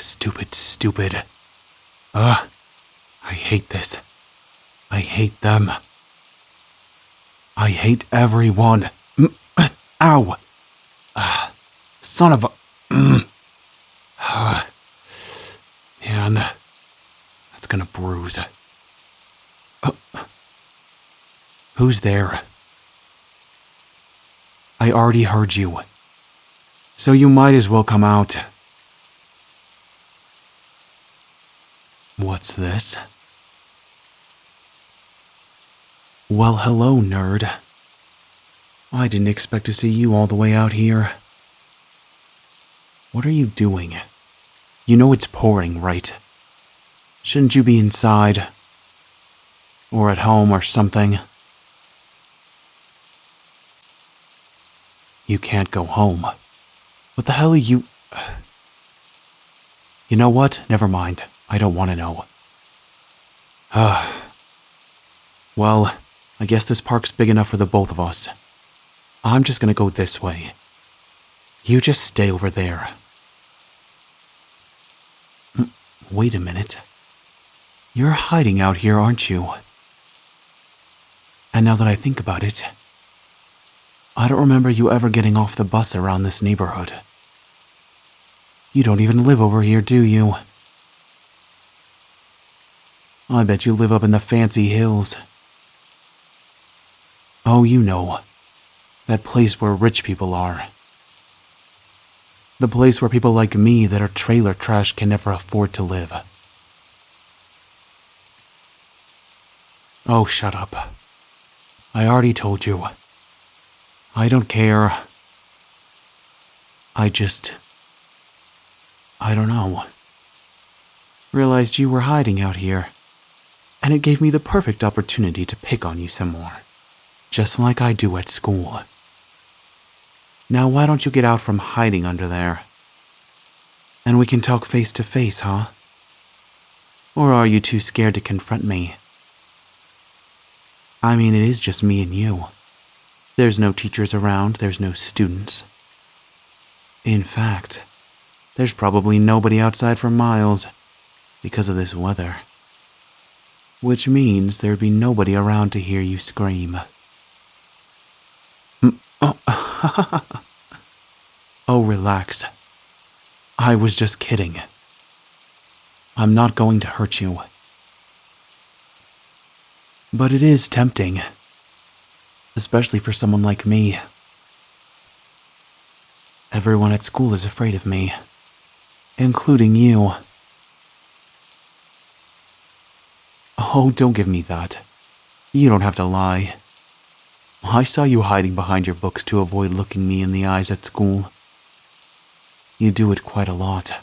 Stupid. Ugh. I hate this. I hate them. I hate everyone. Ow. Son of a... Man, that's gonna bruise. Who's there? I already heard you. So you might as well come out. What's this? Well, hello, nerd. I didn't expect to see you all the way out here. What are you doing? You know it's pouring, right? Shouldn't you be inside? Or at home or something? You can't go home. What the hell are you... You know what? Never mind. I don't want to know. Well, I guess this park's big enough for the both of us. I'm just gonna go this way. You just stay over there. Wait a minute. You're hiding out here, aren't you? And now that I think about it, I don't remember you ever getting off the bus around this neighborhood. You don't even live over here, do you? I bet you live up in the fancy hills. Oh, you know, that place where rich people are. The place where people like me that are trailer trash can never afford to live. Oh, shut up. I already told you. I don't care. I don't know. Realized you were hiding out here, and it gave me the perfect opportunity to pick on you some more, just like I do at school. Now why don't you get out from hiding under there? And we can talk face to face, huh? Or are you too scared to confront me? I mean, it is just me and you. There's no teachers around, there's no students. In fact, there's probably nobody outside for miles because of this weather. Which means there'd be nobody around to hear you scream. Oh, relax. I was just kidding. I'm not going to hurt you. But it is tempting. Especially for someone like me. Everyone at school is afraid of me. Including you. Oh, don't give me that. You don't have to lie. I saw you hiding behind your books to avoid looking me in the eyes at school. You do it quite a lot.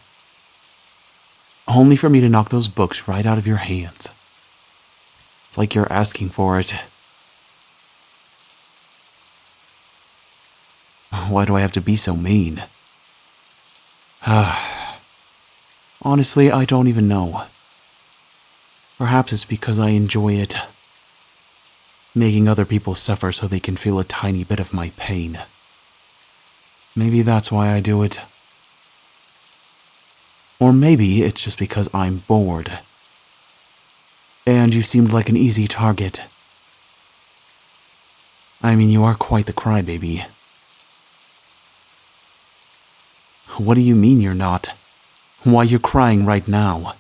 Only for me to knock those books right out of your hands. It's like you're asking for it. Why do I have to be so mean? Honestly, I don't even know. Perhaps it's because I enjoy it. Making other people suffer so they can feel a tiny bit of my pain. Maybe that's why I do it. Or maybe it's just because I'm bored. And you seemed like an easy target. I mean, you are quite the crybaby. What do you mean you're not? Why, you're crying right now.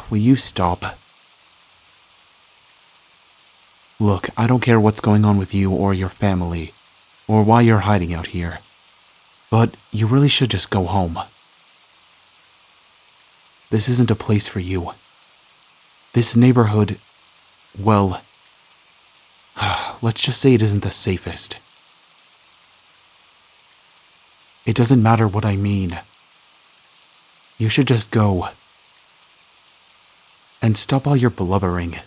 Will you stop? Look, I don't care what's going on with you or your family, or why you're hiding out here. But you really should just go home. This isn't a place for you. This neighborhood, well, let's just say it isn't the safest. It doesn't matter what I mean. You should just go. And stop all your blubbering.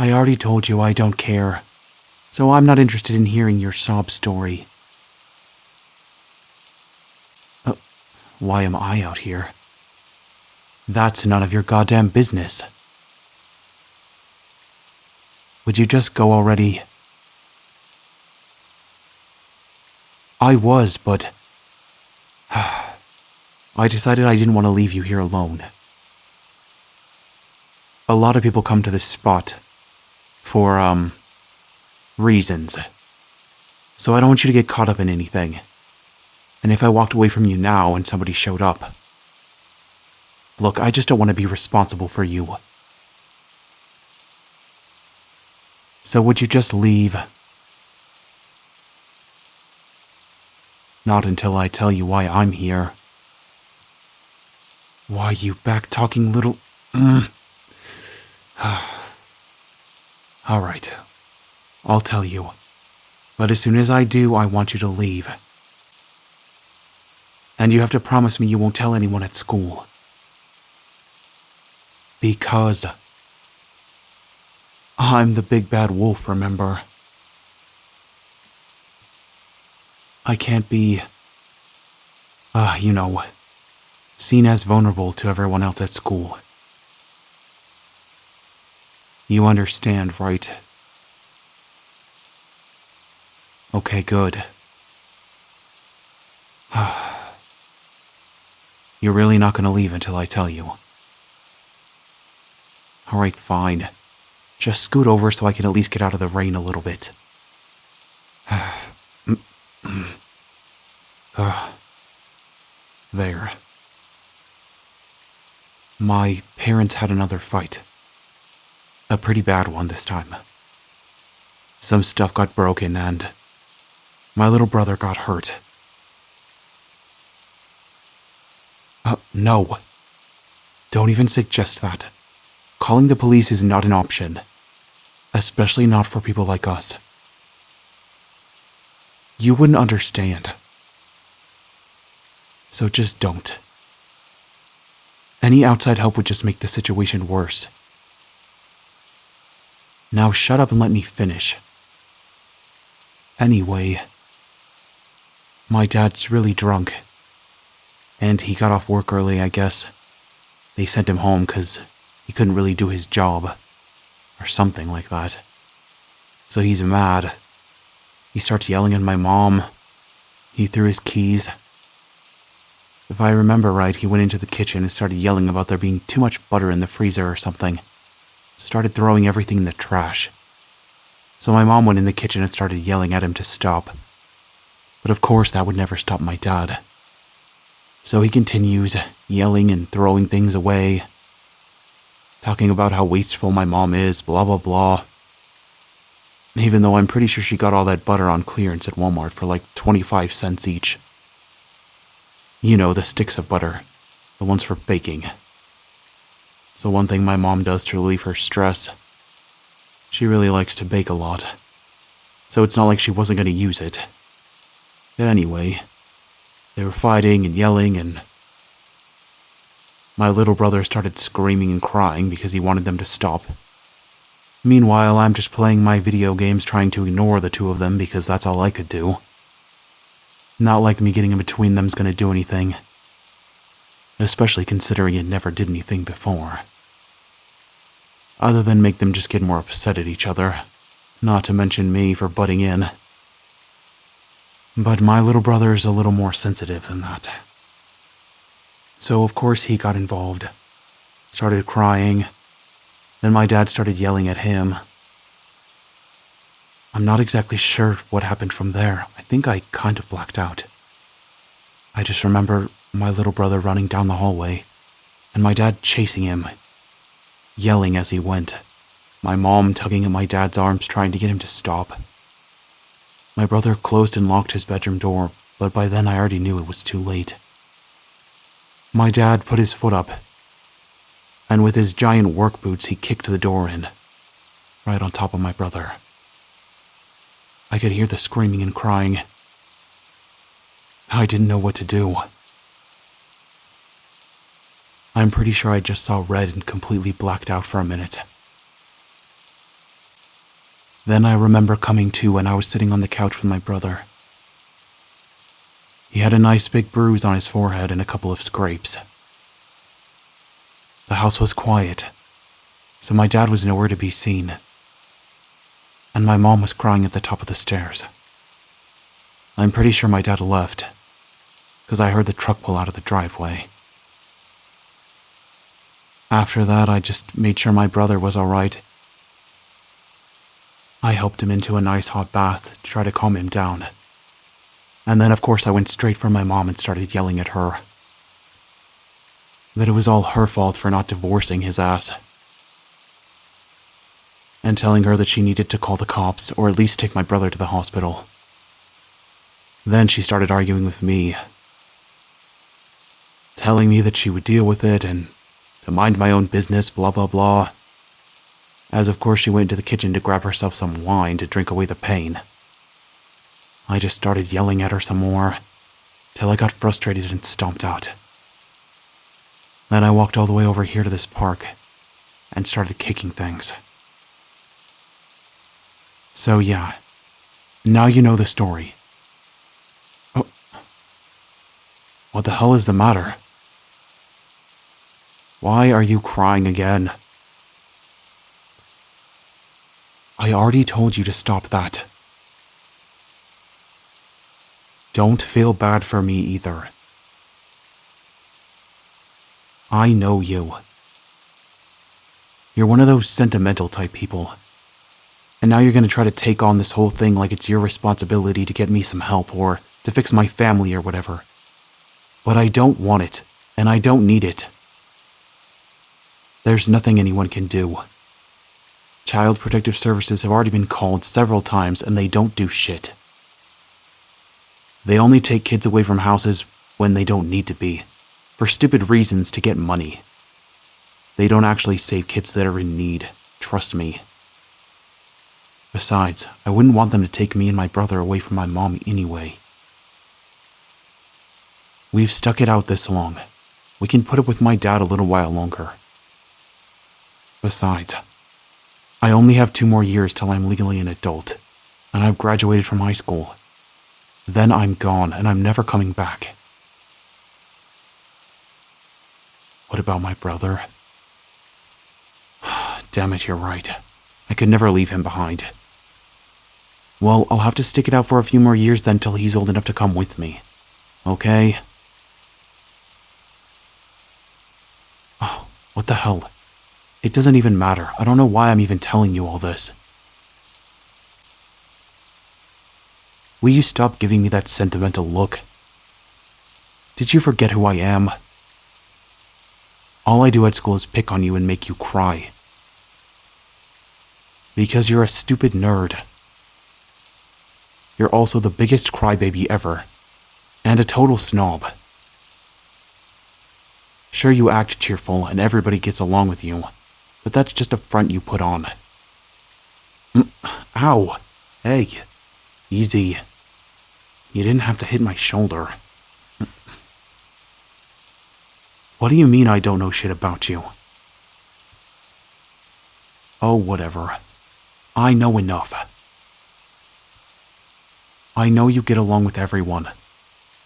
I already told you I don't care, so I'm not interested in hearing your sob story. Why am I out here? That's none of your goddamn business. Would you just go already? I was, but I decided I didn't want to leave you here alone. A lot of people come to this spot for, reasons. So I don't want you to get caught up in anything. And if I walked away from you now and somebody showed up, look, I just don't want to be responsible for you. So would you just leave? Not until I tell you why I'm here. Why, you back-talking little... Alright, I'll tell you. But as soon as I do, I want you to leave. And you have to promise me you won't tell anyone at school. Because I'm the big bad wolf, remember? I can't be, seen as vulnerable to everyone else at school. You understand, right? Okay, good. You're really not going to leave until I tell you. Alright, fine. Just scoot over so I can at least get out of the rain a little bit. There. My parents had another fight. A pretty bad one this time. Some stuff got broken and my little brother got hurt. No. Don't even suggest that. Calling the police is not an option. Especially not for people like us. You wouldn't understand. So just don't. Any outside help would just make the situation worse. Now shut up and let me finish. Anyway, my dad's really drunk. And he got off work early, I guess. They sent him home because he couldn't really do his job. Or something like that. So he's mad. He starts yelling at my mom. He threw his keys. If I remember right, he went into the kitchen and started yelling about there being too much butter in the freezer or something. Started throwing everything in the trash. So my mom went in the kitchen and started yelling at him to stop. But of course that would never stop my dad. So he continues, yelling and throwing things away. Talking about how wasteful my mom is, blah blah blah. Even though I'm pretty sure she got all that butter on clearance at Walmart for like 25 cents each. You know, the sticks of butter. The ones for baking. So one thing my mom does to relieve her stress. She really likes to bake a lot. So it's not like she wasn't going to use it. But anyway, they were fighting and yelling and my little brother started screaming and crying because he wanted them to stop. Meanwhile, I'm just playing my video games trying to ignore the two of them because that's all I could do. Not like me getting in between them's gonna do anything. Especially considering it never did anything before. Other than make them just get more upset at each other. Not to mention me for butting in. But my little brother is a little more sensitive than that. So of course he got involved. Started crying. Then my dad started yelling at him. I'm not exactly sure what happened from there. I think I kind of blacked out. I just remember my little brother running down the hallway, and my dad chasing him, yelling as he went. My mom tugging at my dad's arms trying to get him to stop. My brother closed and locked his bedroom door, but by then I already knew it was too late. My dad put his foot up, and with his giant work boots he kicked the door in, right on top of my brother. I could hear the screaming and crying. I didn't know what to do. I'm pretty sure I just saw red and completely blacked out for a minute. Then I remember coming to and I was sitting on the couch with my brother. He had a nice big bruise on his forehead and a couple of scrapes. The house was quiet, so my dad was nowhere to be seen. And my mom was crying at the top of the stairs. I'm pretty sure my dad left, because I heard the truck pull out of the driveway. After that, I just made sure my brother was alright. I helped him into a nice hot bath to try to calm him down. And then, of course, I went straight for my mom and started yelling at her. That it was all her fault for not divorcing his ass. And telling her that she needed to call the cops or at least take my brother to the hospital. Then she started arguing with me, telling me that she would deal with it and to mind my own business, blah blah blah. As of course she went into the kitchen to grab herself some wine to drink away the pain. I just started yelling at her some more, till I got frustrated and stomped out. Then I walked all the way over here to this park, and started kicking things. So yeah, now you know the story. Oh, what the hell is the matter? Why are you crying again? I already told you to stop that. Don't feel bad for me either. I know you. You're one of those sentimental type people. And now you're going to try to take on this whole thing like it's your responsibility to get me some help or to fix my family or whatever. But I don't want it, and I don't need it. There's nothing anyone can do. Child Protective Services have already been called several times and they don't do shit. They only take kids away from houses when they don't need to be, for stupid reasons to get money. They don't actually save kids that are in need, trust me. Besides, I wouldn't want them to take me and my brother away from my mom anyway. We've stuck it out this long. We can put up with my dad a little while longer. Besides, I only have 2 more years till I'm legally an adult, and I've graduated from high school. Then I'm gone, and I'm never coming back. What about my brother? Damn it, you're right. I could never leave him behind. Well, I'll have to stick it out for a few more years then till he's old enough to come with me. Okay? Oh, what the hell? It doesn't even matter. I don't know why I'm even telling you all this. Will you stop giving me that sentimental look? Did you forget who I am? All I do at school is pick on you and make you cry. Because you're a stupid nerd. You're also the biggest crybaby ever, and a total snob. Sure, you act cheerful and everybody gets along with you, but that's just a front you put on. Ow! Hey, easy. You didn't have to hit my shoulder. What do you mean I don't know shit about you? Oh, whatever. I know enough. I know you get along with everyone,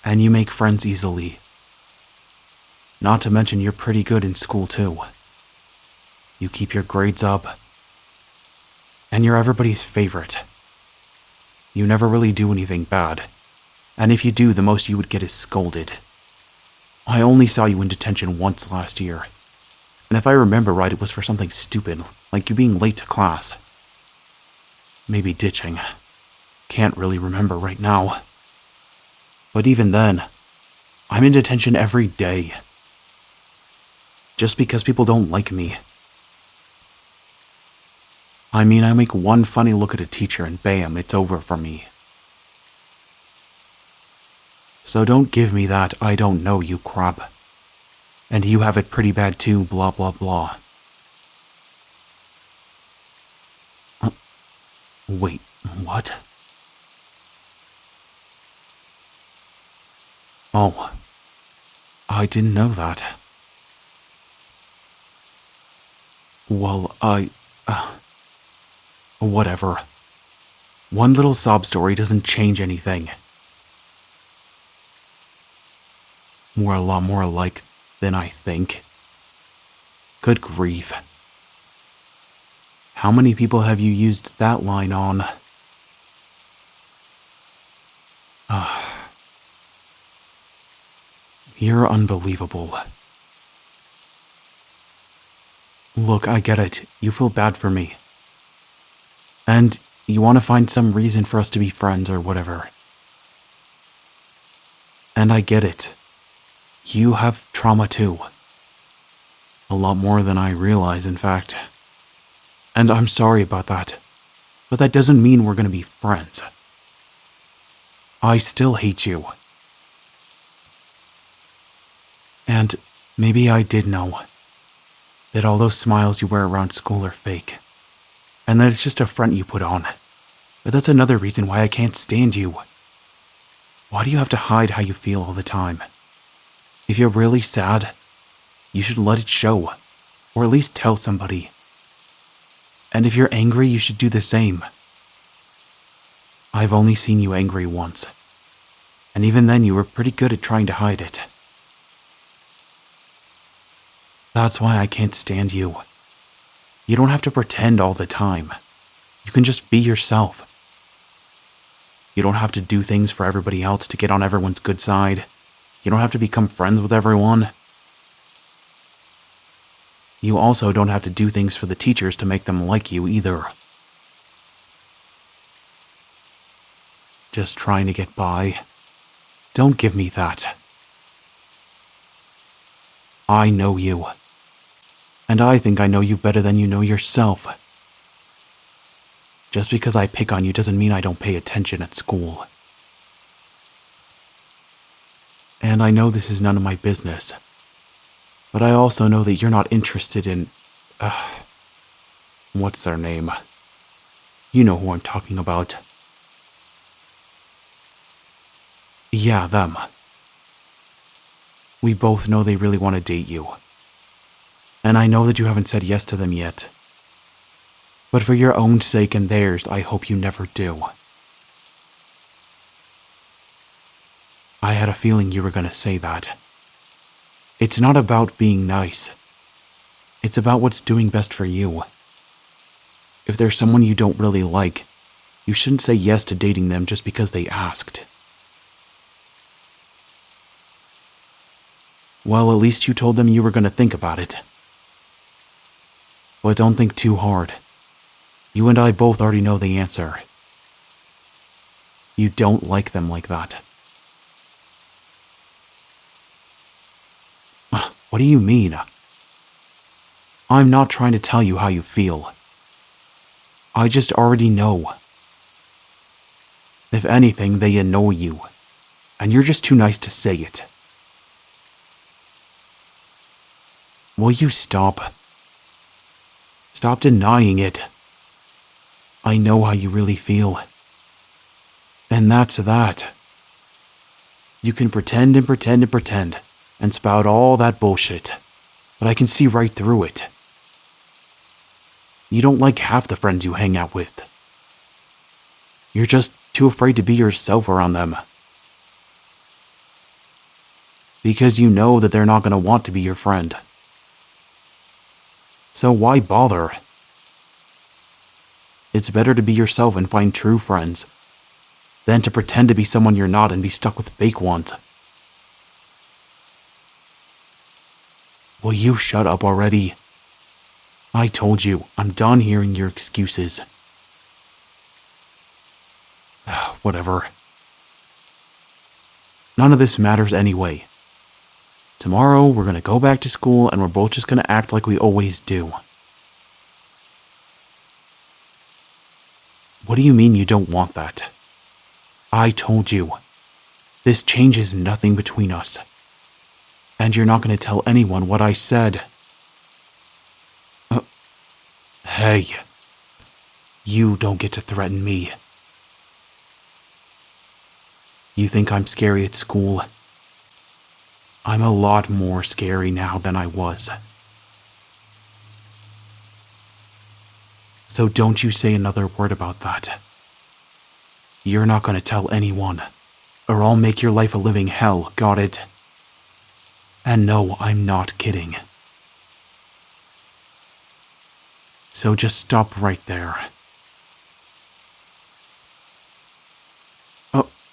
and you make friends easily. Not to mention you're pretty good in school too. You keep your grades up, and you're everybody's favorite. You never really do anything bad, and if you do, the most you would get is scolded. I only saw you in detention once last year, and if I remember right, it was for something stupid, like you being late to class. Maybe ditching. Can't really remember right now. But even then, I'm in detention every day. Just because people don't like me. I mean, I make one funny look at a teacher and bam, it's over for me. So don't give me that I don't know you crap. And you have it pretty bad too, blah blah blah. Wait, what? Oh, I didn't know that. Well, whatever. One little sob story doesn't change anything. We're a lot more alike than I think. Good grief. How many people have you used that line on? You're unbelievable. Look, I get it. You feel bad for me. And you want to find some reason for us to be friends or whatever. And I get it. You have trauma too. A lot more than I realize, in fact. And I'm sorry about that. But that doesn't mean we're going to be friends. I still hate you. And maybe I did know that all those smiles you wear around school are fake, and that it's just a front you put on. But that's another reason why I can't stand you. Why do you have to hide how you feel all the time? If you're really sad, you should let it show, or at least tell somebody. And if you're angry, you should do the same. I've only seen you angry once, and even then you were pretty good at trying to hide it. That's why I can't stand you. You don't have to pretend all the time. You can just be yourself. You don't have to do things for everybody else to get on everyone's good side. You don't have to become friends with everyone. You also don't have to do things for the teachers to make them like you either. Just trying to get by. Don't give me that. I know you. And I think I know you better than you know yourself. Just because I pick on you doesn't mean I don't pay attention at school. And I know this is none of my business. But I also know that you're not interested in... what's their name? You know who I'm talking about. Yeah, them. We both know they really want to date you. And I know that you haven't said yes to them yet. But for your own sake and theirs, I hope you never do. I had a feeling you were going to say that. It's not about being nice. It's about what's doing best for you. If there's someone you don't really like, you shouldn't say yes to dating them just because they asked. Well, at least you told them you were going to think about it. But don't think too hard. You and I both already know the answer. You don't like them like that. What do you mean? I'm not trying to tell you how you feel. I just already know. If anything, they annoy you, and you're just too nice to say it. Will you stop? Stop denying it. I know how you really feel. And that's that. You can pretend and pretend and pretend, and spout all that bullshit, but I can see right through it. You don't like half the friends you hang out with. You're just too afraid to be yourself around them. Because you know that they're not going to want to be your friend. So why bother? It's better to be yourself and find true friends, than to pretend to be someone you're not and be stuck with fake ones. Will you shut up already? I told you, I'm done hearing your excuses. Whatever. None of this matters anyway. Tomorrow, we're going to go back to school and we're both just going to act like we always do. What do you mean you don't want that? I told you. This changes nothing between us. And you're not going to tell anyone what I said. Hey. You don't get to threaten me. You think I'm scary at school? I'm a lot more scary now than I was. So don't you say another word about that. You're not going to tell anyone, or I'll make your life a living hell, got it? And no, I'm not kidding. So just stop right there.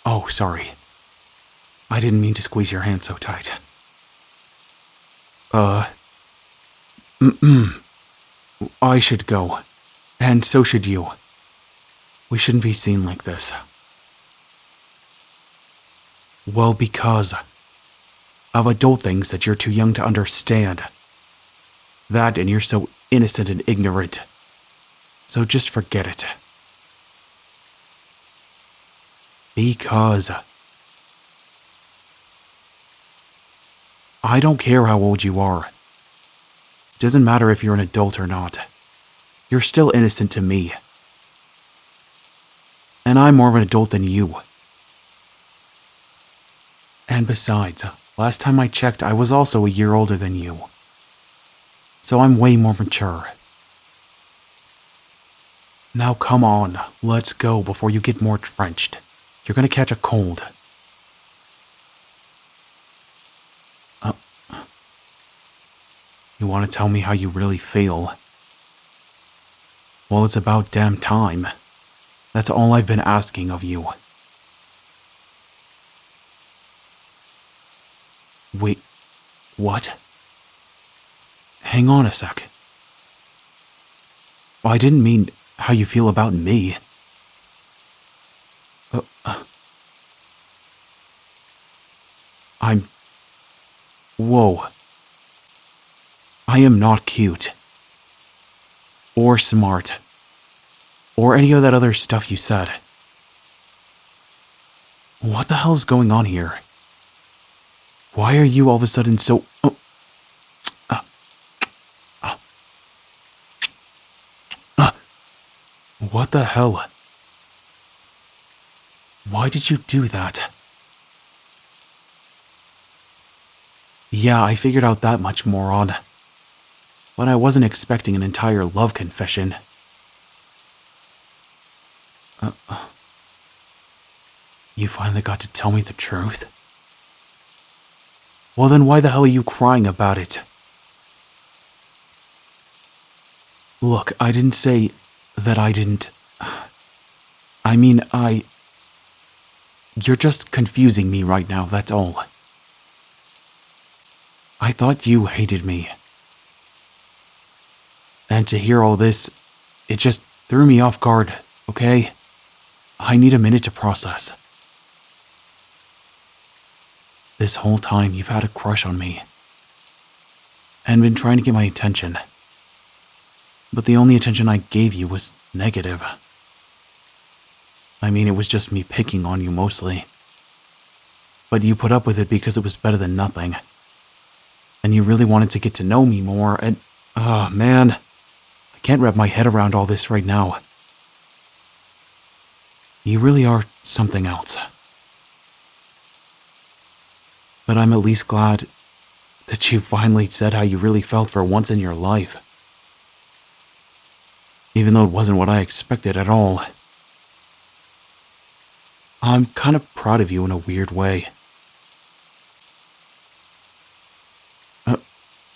Oh, sorry. I didn't mean to squeeze your hand so tight. I should go. And so should you. We shouldn't be seen like this. Well, because of adult things that you're too young to understand. That and you're so innocent and ignorant. So just forget it. Because I don't care how old you are. It doesn't matter if you're an adult or not. You're still innocent to me. And I'm more of an adult than you. And besides, last time I checked, I was also a year older than you. So I'm way more mature. Now come on, let's go before you get more drenched. You're gonna catch a cold. You want to tell me how you really feel? Well, it's about damn time. That's all I've been asking of you. Wait, what? Hang on a sec. I didn't mean how you feel about me. Whoa. I am not cute. Or smart. Or any of that other stuff you said. What the hell's going on here? Why are you all of a sudden so... What the hell? Why did you do that? Yeah, I figured out that much, moron. But I wasn't expecting an entire love confession. You finally got to tell me the truth? Well then why the hell are you crying about it? Look, I didn't say that I didn't... You're just confusing me right now, that's all. I thought you hated me. And to hear all this, it just threw me off guard, okay? I need a minute to process. This whole time you've had a crush on me. And been trying to get my attention. But the only attention I gave you was negative. It was just me picking on you mostly. But you put up with it because it was better than nothing. And you really wanted to get to know me more, and... Oh, man. I can't wrap my head around all this right now. You really are something else. But I'm at least glad that you finally said how you really felt for once in your life. Even though it wasn't what I expected at all. I'm kind of proud of you in a weird way.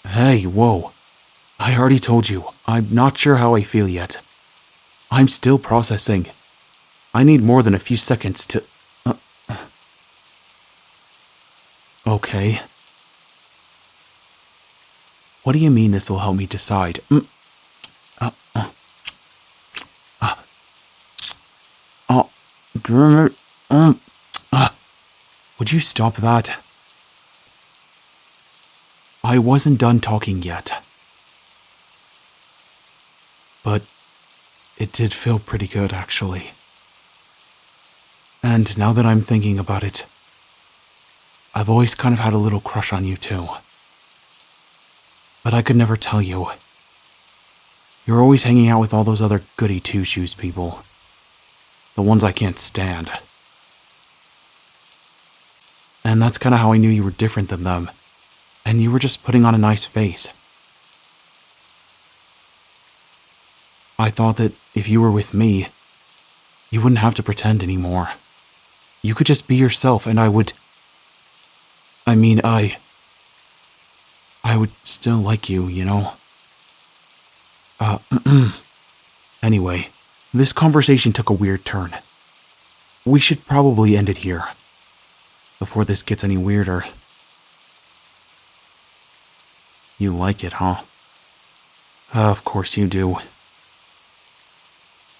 Hey, whoa. I already told you, I'm not sure how I feel yet. I'm still processing. I need more than a few seconds to... Okay. What do you mean this will help me decide? Would you stop that? I wasn't done talking yet. But it did feel pretty good, actually. And now that I'm thinking about it, I've always kind of had a little crush on you too. But I could never tell you. You're always hanging out with all those other goody two-shoes people. The ones I can't stand. And that's kind of how I knew you were different than them. And you were just putting on a nice face. I thought that if you were with me, you wouldn't have to pretend anymore. You could just be yourself and I would still like you, you know? Anyway, this conversation took a weird turn. We should probably end it here, before this gets any weirder. You like it, huh? Of course you do.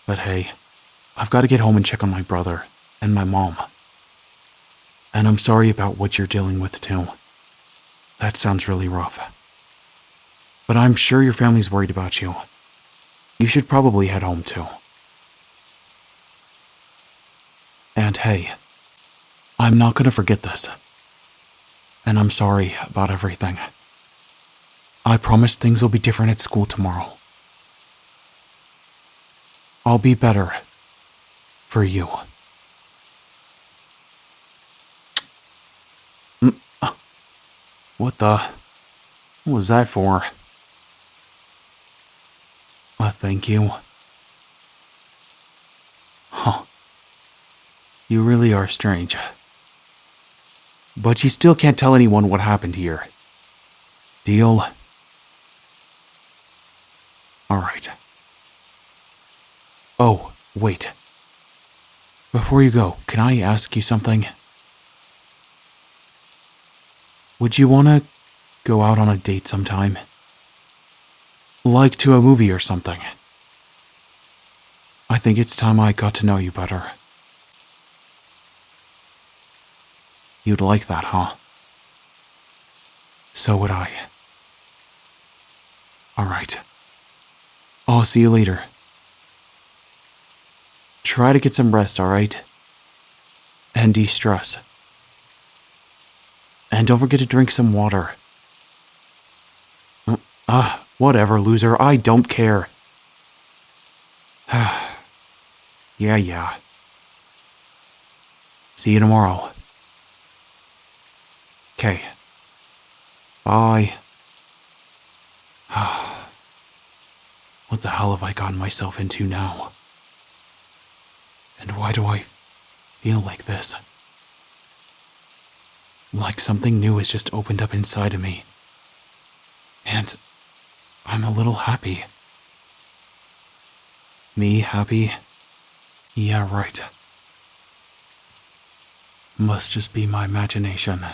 But hey, I've got to get home and check on my brother and my mom. And I'm sorry about what you're dealing with, too. That sounds really rough. But I'm sure your family's worried about you. You should probably head home, too. And hey, I'm not gonna forget this. And I'm sorry about everything. I promise things will be different at school tomorrow. I'll be better. For you. What was that for? Thank you. Huh. You really are strange. But you still can't tell anyone what happened here. Deal? Alright. Oh, wait. Before you go, can I ask you something? Would you want to go out on a date sometime? Like to a movie or something? I think it's time I got to know you better. You'd like that, huh? So would I. Alright. I'll see you later. Try to get some rest, alright? And de-stress. And don't forget to drink some water. Whatever, loser. I don't care. Yeah. See you tomorrow. Okay. Bye. What the hell have I gotten myself into now? And why do I feel like this? Like something new has just opened up inside of me. And I'm a little happy. Me happy? Yeah, right. Must just be my imagination.